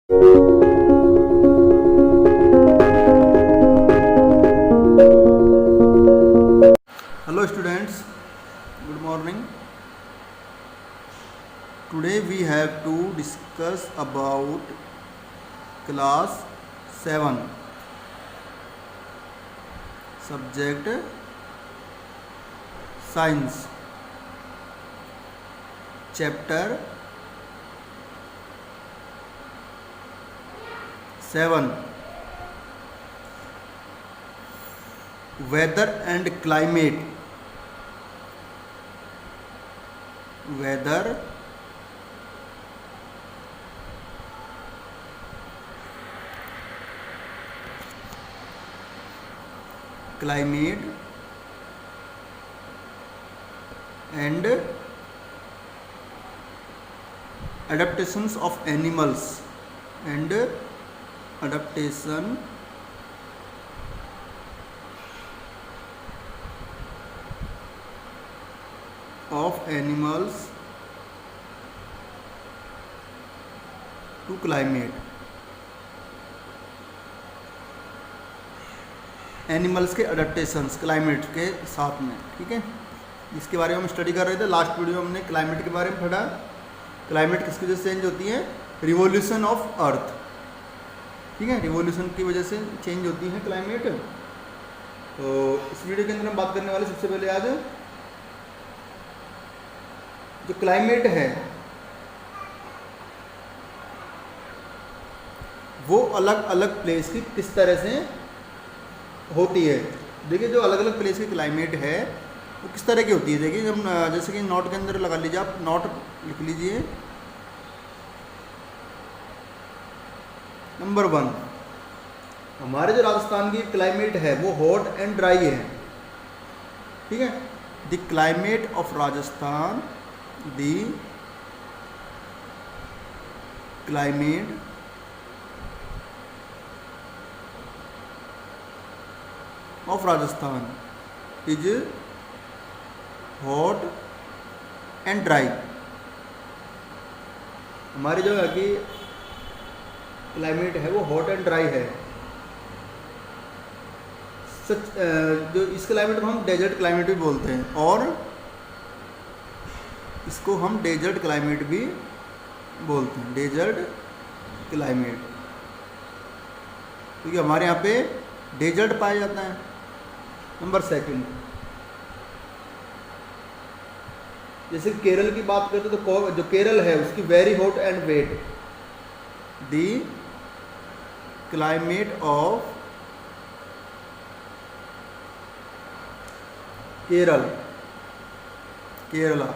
Hello students, good morning. Today we have to discuss about class 7 subject science, chapter 7 weather and climate. Weather climate and adaptations of animals and adaptation of animals to climate. Animals के adaptations climate के साथ में, ठीक है, इसके बारे में हम स्टडी कर रहे थे। लास्ट वीडियो में हमने क्लाइमेट के बारे में पढ़ा। क्लाइमेट किसकी वजह से चेंज होती है? रिवोल्यूशन ऑफ अर्थ, ठीक है, रिवोल्यूशन की वजह से चेंज होती है क्लाइमेट। तो इस वीडियो के अंदर हम बात करने वाले सबसे पहले आज जो क्लाइमेट है वो अलग अलग प्लेस की किस तरह से होती है। देखिए, जो अलग अलग प्लेस की क्लाइमेट है वो किस तरह की होती है। देखिए, जब जैसे कि नोट के अंदर लगा लीजिए, आप नोट लिख लीजिए। नंबर 1, हमारे जो राजस्थान की क्लाइमेट है वो हॉट एंड ड्राई है, ठीक है। The climate of Rajasthan, the climate of Rajasthan is hot and dry. हमारी जो यहाँ की क्लाइमेट है वो हॉट एंड ड्राई है। सच जो इस क्लाइमेट को हम डेजर्ट क्लाइमेट भी बोलते हैं, और इसको हम डेजर्ट क्लाइमेट भी बोलते हैं, डेजर्ट क्लाइमेट, क्योंकि हमारे यहाँ पे डेजर्ट पाया जाता है। नंबर 2, जैसे केरल की बात करते तो जो केरल है उसकी very hot and wet. The climate of Kerala,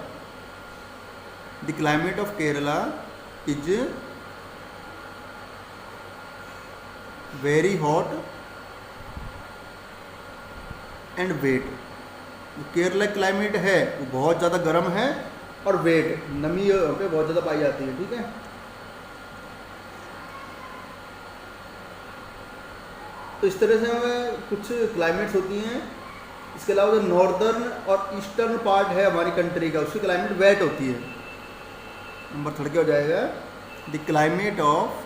the climate of Kerala is very hot and wet. जो केरला क्लाइमेट है वो बहुत ज़्यादा गर्म है और वेट, नमी यहाँ पे बहुत ज़्यादा पाई जाती है, ठीक है। तो इस तरह से हमें कुछ क्लाइमेट्स होती हैं। इसके अलावा जो नॉर्दर्न और ईस्टर्न पार्ट है हमारी कंट्री का, उसकी क्लाइमेट वेट होती है। नंबर 3 क्या हो जाएगा? The climate of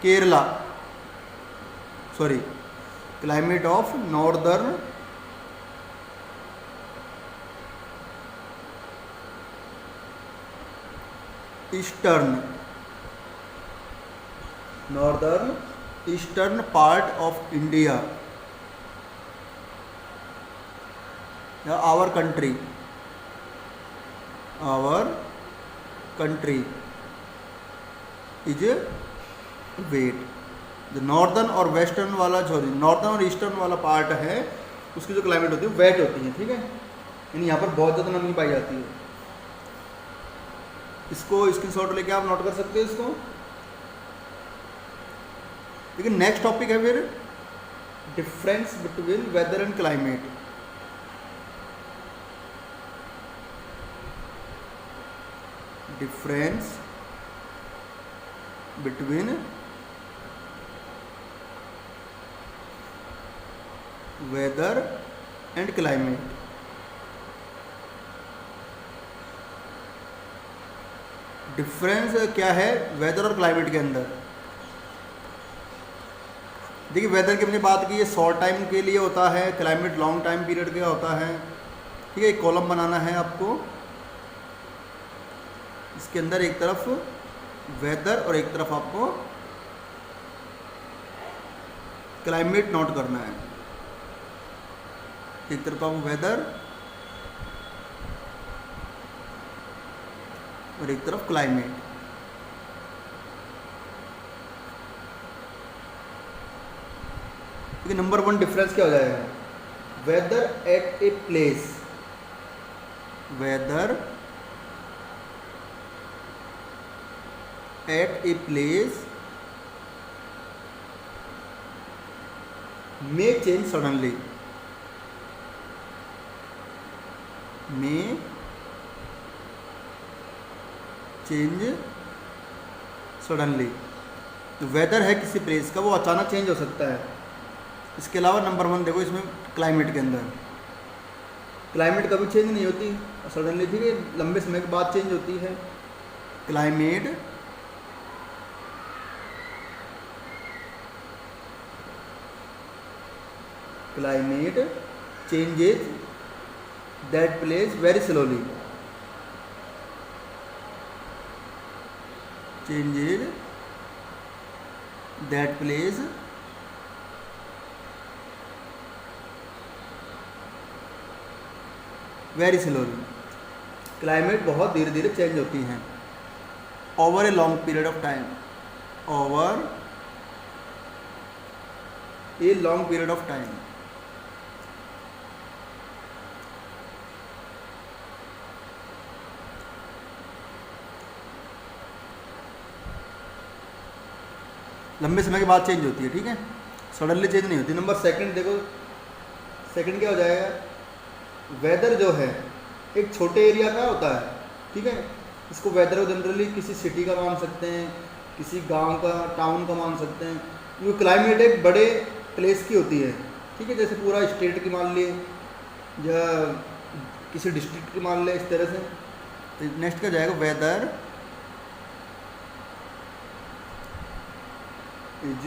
Kerala, climate of northern eastern part of India या आवर कंट्री इज वेट। जो नॉर्दर्न और वेस्टर्न वाला, नॉर्दर्न और ईस्टर्न वाला पार्ट है उसकी जो क्लाइमेट होती है वेट होती है, ठीक है, यानी यहाँ पर बहुत ज़्यादा नमी पाई जाती है। इसको स्क्रीनशॉट लेके आप नोट कर सकते हो इसको। लेकिन नेक्स्ट टॉपिक है फिर difference between weather and climate. Difference between weather and climate. Difference क्या है वेदर और क्लाइमेट के अंदर? देखिए वेदर की हमने बात की, ये शॉर्ट टाइम के लिए होता है, क्लाइमेट लॉन्ग टाइम पीरियड का होता है। ठीक है, एक कॉलम बनाना है आपको, इसके अंदर एक तरफ वेदर और एक तरफ आपको क्लाइमेट नोट करना है। एक तरफ आपको वेदर और एक तरफ क्लाइमेट। ठीक है, नंबर 1 डिफरेंस क्या हो जाएगा? Weather at a place, weather at a place may change suddenly, may change suddenly। तो वेदर है किसी प्लेस का, वो अचानक चेंज हो सकता है। इसके अलावा नंबर 1 देखो इसमें क्लाइमेट के अंदर, क्लाइमेट कभी चेंज नहीं होती सडनली, ठीक है, लंबे समय के बाद चेंज होती है। Climate climate changes that place very slowly, changes that place very slowly। Climate बहुत धीरे धीरे चेंज होती हैं over a long period of time, over a long period of time. लंबे समय के बाद चेंज होती है, ठीक है, सडनली चेंज नहीं होती। नंबर 2 देखो, सेकंड क्या हो जाएगा? वेदर जो है एक छोटे एरिया का होता है, ठीक है, इसको वेदर को जनरली किसी सिटी का मान सकते हैं, किसी गांव का, टाउन का मान सकते हैं। क्योंकि क्लाइमेट एक बड़े प्लेस की होती है, ठीक है, जैसे पूरा स्टेट की मान लिए या किसी डिस्ट्रिक्ट की मान ले, इस तरह से। तो नेक्स्ट क्या जाएगा? Weather is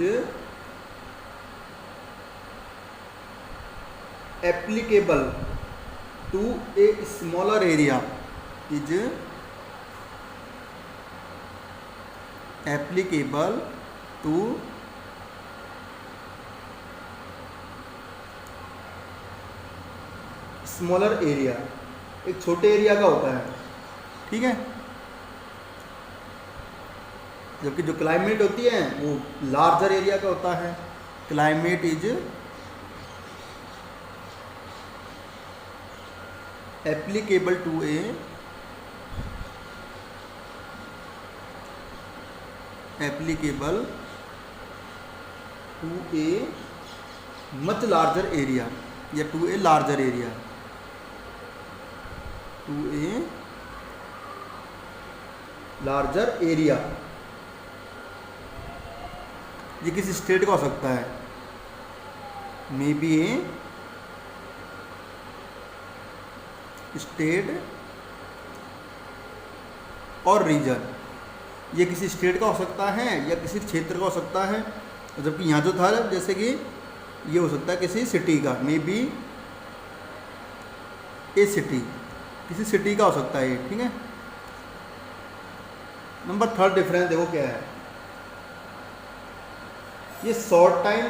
applicable to a smaller area, is applicable to smaller area, एक छोटे एरिया का होता है, ठीक है। जबकि जो क्लाइमेट होती है वो लार्जर एरिया का होता है। Climate is applicable to a much larger area या to a larger area, to a larger area. ये किसी स्टेट का हो सकता है, मे बी ए स्टेट और रीजन। ये किसी स्टेट का हो सकता है या किसी क्षेत्र का हो सकता है। जबकि यहाँ जो था जैसे कि ये हो सकता है किसी सिटी का, मे बी ए सिटी, किसी सिटी का हो सकता है ये, ठीक है। नंबर 3 डिफरेंस देखो क्या है। ये शॉर्ट टाइम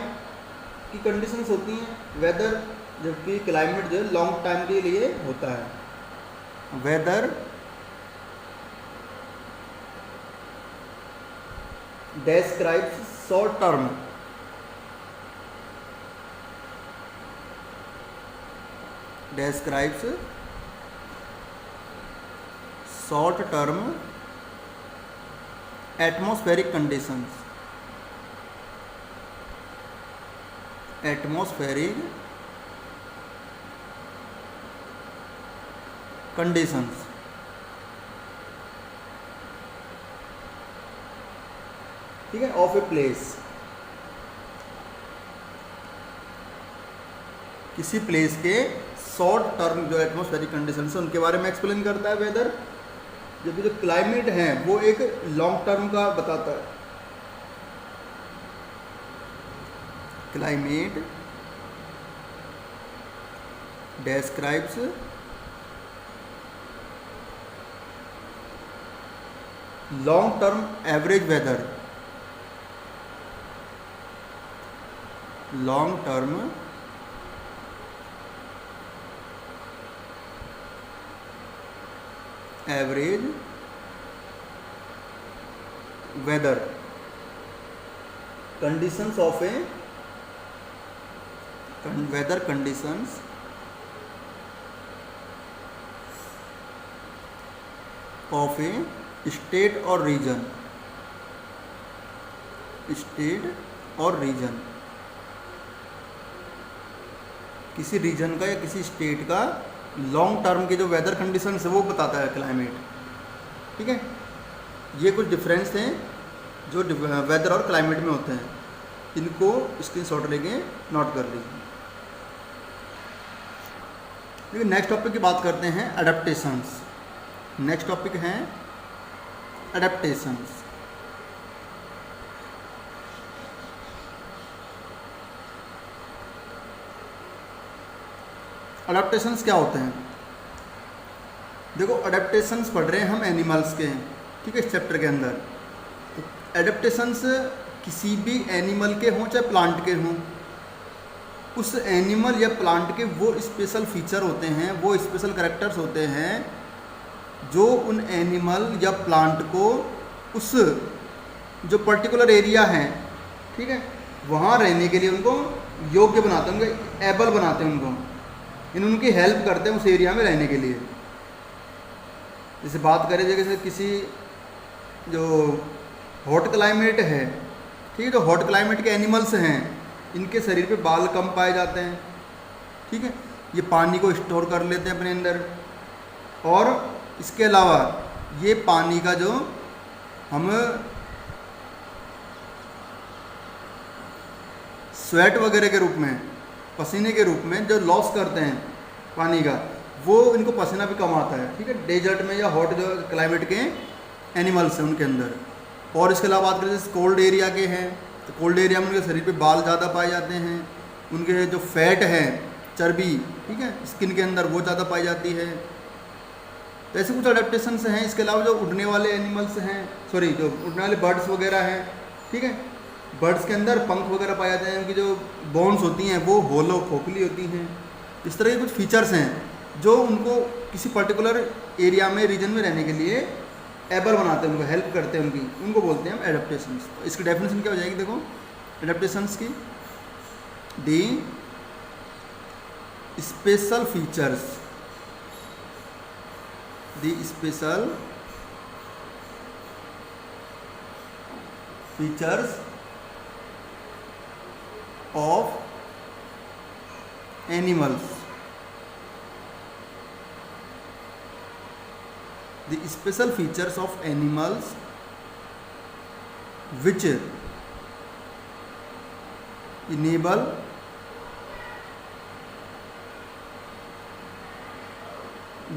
की कंडीशंस होती हैं वेदर, जबकि क्लाइमेट जो है लॉन्ग टाइम के लिए होता है। Weather describes short term, describes short term atmospheric conditions, atmospheric conditions, ठीक है, ऑफ ए प्लेस। किसी प्लेस के शॉर्ट टर्म जो एटमॉस्फेरिक कंडीशन है उनके बारे में एक्सप्लेन करता है वेदर। जबकि जो क्लाइमेट है वो एक लॉन्ग टर्म का बताता है। Climate describes long term average weather, long term average weather conditions of a weather conditions of a state or region, state और रीजन, किसी रीजन का या किसी स्टेट का लॉन्ग टर्म के जो वेदर कंडीशंस है वो बताता है क्लाइमेट। ठीक है, ये कुछ डिफरेंस हैं जो वेदर और क्लाइमेट में होते हैं, इनको स्क्रीनशॉट लेके नोट कर लीजिए। देखिए नेक्स्ट टॉपिक की बात करते हैं एडेप्टेशंस। नेक्स्ट टॉपिक है एडेप्टेशंस। एडेप्टेशंस क्या होते हैं? देखो एडेप्टेशंस पढ़ रहे हैं हम एनिमल्स के, ठीक है, इस चैप्टर के अंदर। तो एडेप्टेशंस किसी भी एनिमल के हों चाहे प्लांट के हों, उस एनिमल या प्लांट के वो स्पेशल फीचर होते हैं, वो स्पेशल कैरेक्टर्स होते हैं जो उन एनिमल या प्लांट को उस जो पर्टिकुलर एरिया है, ठीक है, वहाँ रहने के लिए उनको योग्य बनाते हैं, उनको एबल बनाते हैं, उनकी हेल्प करते हैं उस एरिया में रहने के लिए। जैसे बात करें जैसे किसी जो हॉट क्लाइमेट है, ठीक है, जो हॉट क्लाइमेट के एनिमल्स हैं इनके शरीर पे बाल कम पाए जाते हैं, ठीक है, ये पानी को स्टोर कर लेते हैं अपने अंदर, और इसके अलावा ये पानी का जो हम स्वेट वगैरह के रूप में, पसीने के रूप में जो लॉस करते हैं पानी का, वो इनको पसीना भी कम आता है, ठीक है, डेजर्ट में या हॉट जो क्लाइमेट के एनिमल्स हैं उनके अंदर। और इसके अलावा बात करें जैसे कोल्ड एरिया के हैं, तो कोल्ड एरिया में उनके शरीर पे बाल ज़्यादा पाए जाते हैं, उनके जो फैट है, चर्बी, ठीक है, स्किन के अंदर वो ज़्यादा पाई जाती है। तो ऐसे कुछ अडेप्टेशंस हैं। इसके अलावा जो उड़ने वाले एनिमल्स हैं, सॉरी जो उड़ने वाले बर्ड्स वगैरह हैं, ठीक है, बर्ड्स के अंदर पंख वगैरह पाए जाते हैं, उनकी जो बोन्स होती हैं वो होलो खोखली होती हैं। इस तरह के कुछ फीचर्स हैं जो उनको किसी पर्टिकुलर एरिया में, रीजन में रहने के लिए एबल बनाते हैं, उनको हेल्प करते हैं, उनको बोलते हैं हम एडेप्टेशंस। तो इसकी डेफिनेशन क्या हो जाएगी? देखो एडेप्टेशंस की, दी special features, the special features of animals, the special features of animals which enable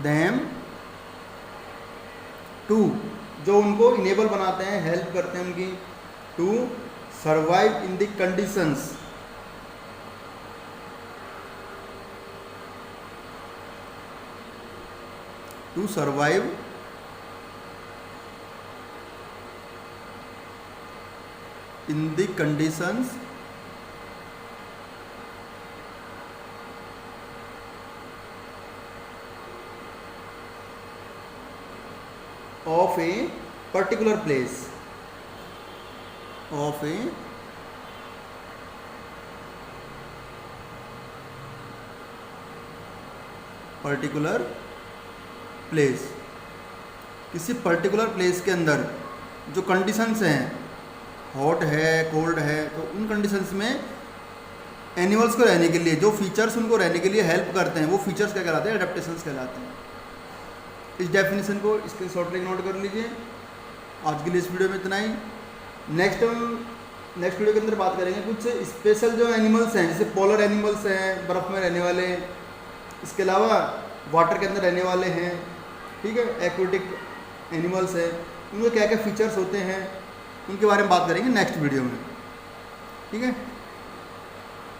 them to, जो उनको इनेबल बनाते हैं, हेल्प करते हैं उनकी, to survive in the conditions, to survive in the conditions of a particular place, of a particular place, किसी particular place के अंदर जो कंडीशंस हैं, हॉट है, कोल्ड है, तो उन कंडीशंस में एनिमल्स को रहने के लिए जो फीचर्स उनको रहने के लिए हेल्प करते हैं, वो फीचर्स क्या कहलाते हैं? एडेप्टेशंस कहलाते हैं। इस डेफिनेशन को स्क्रीनशॉट लेके नोट कर लीजिए। आज के लिए इस वीडियो में इतना ही। नेक्स्ट वीडियो के अंदर बात करेंगे कुछ स्पेशल जो एनिमल्स हैं, जैसे पोलर एनिमल्स हैं, बर्फ़ में रहने वाले, इसके अलावा वाटर के अंदर रहने वाले हैं, ठीक है, एक्वेटिक एनिमल्स हैं, उनके क्या क्या फीचर्स होते हैं, उनके बारे में बात करेंगे नेक्स्ट वीडियो में। ठीक है।